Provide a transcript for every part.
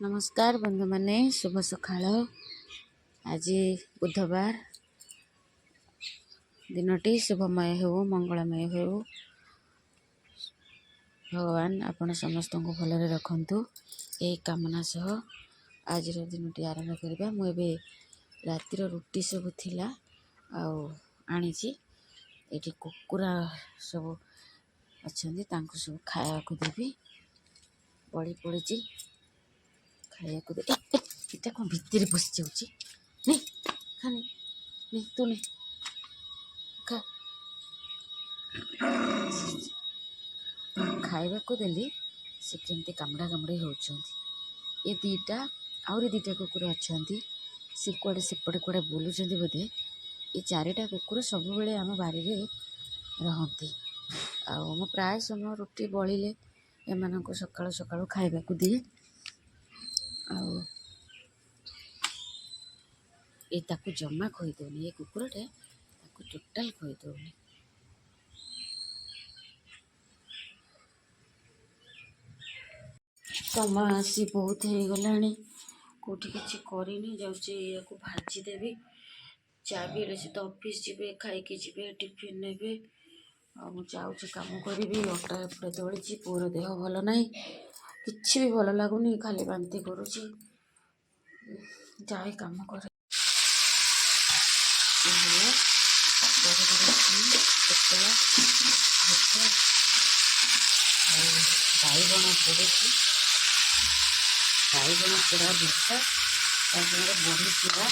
नमस्कार बंधु माने शुभ सकाळ। आज बुधवार दिनटी शुभमय हो मंगलमय हो। भगवान आपण समस्त को भलरे रखंतु यही कामना सह आज दिनटी आरंभ करवा। मुझे रातिर रुटी सब थिला आनी ये कुकुरा सब अच्छा सब खाया को देवी बड़ी पड़ी खाया को दे। इटा कौन भितर पशि जाऊँगी नहीं खाने नहीं तू नहीं खा खावा को देली से केमती कामड़ा कामड़ी होती। ये दीटा आहरी दीटा कुकुर अच्छा सी कड़े सेपटे कड़े बुलूँ बोधे। ये चारिटा कुकुर सब बेले आम बारी रहती। मु प्राय समय रुटी बलिले एम सकाळु सकाळु खाइबा को दिए। ये ताकू जमा खोईदौनी ये कुकुरटे ताकू टोटाल खोईदौनी। समय आसी बहुत हो गला कौटी किसी करनी जाऊँचे या भाजीदेवी चा भी से तो ऑफिस जीवे खाई जीवे टिफिन ने जाऊँचे कम करी अटा एपटे दौड़ी पुअर देह भल ना कि भी भल लगुनि खाली बांती करुँची जाए कम कर बाईगण पड़े बाईगण पोड़ा भर्ता बड़ी चूड़ा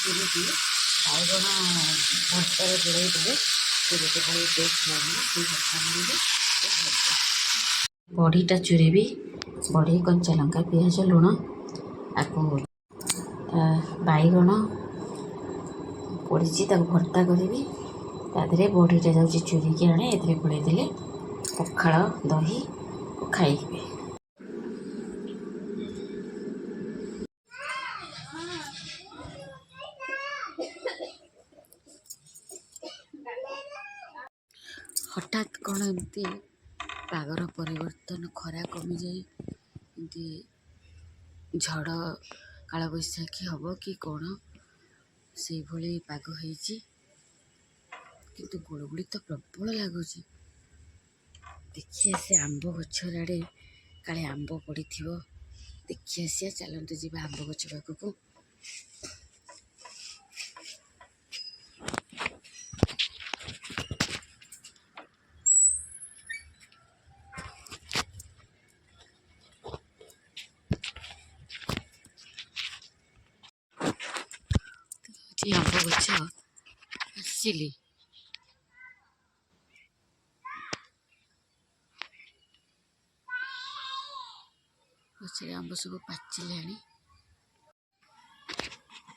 चुरी बाईगण भर्तार जोड़े देते गोटे भाई टेस्ट लगे बड़ीटा चुरी बड़ी कंचा लंका पिज लुण आपको बाईगण पड़ी भर्ता करी तादे बड़ीटा जाऊँगी चुरी की आने ए बुड़े पखाड़ दही खाइबे। हठात कौन एमती पागर परिवर्तन खरा कमी जाए झड़ काल बैशाखी हम कि कौन से भली पाग होइछि किंतु गुड़गुड़ी तो प्रबल लगुच। देखिए से आंब गछ आड़े काले आंब पड़ी देखी आसिया चलते जी आंब गछ पाखक। आंब गछ आसिली गचरे आंब सब पाचिले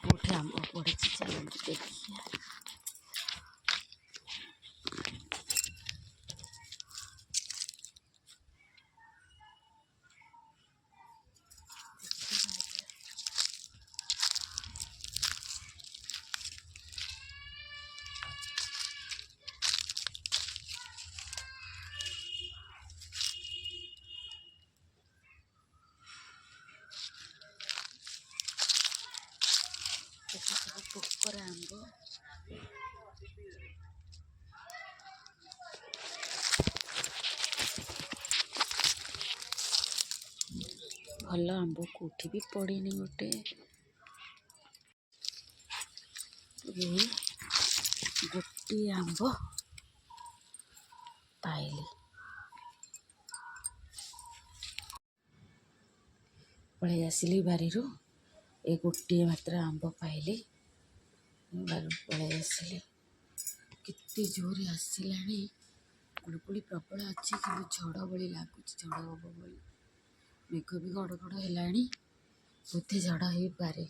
कौटे आंब पड़ी चलते देखिए। पोकर आंब भल आंब कौटी भी पड़नी गोटे गोटी आंब पाइली पलि आसिली बारी ए गोटे मात्र आंब पाइली पलि आसिली केते जोर आसला गुड़गुड़ी प्रबल अच्छी कि झड़ भली लगुच झड़ हम बोली मेघ भी घड़ घड़ है बोधे झड़ हो पारे।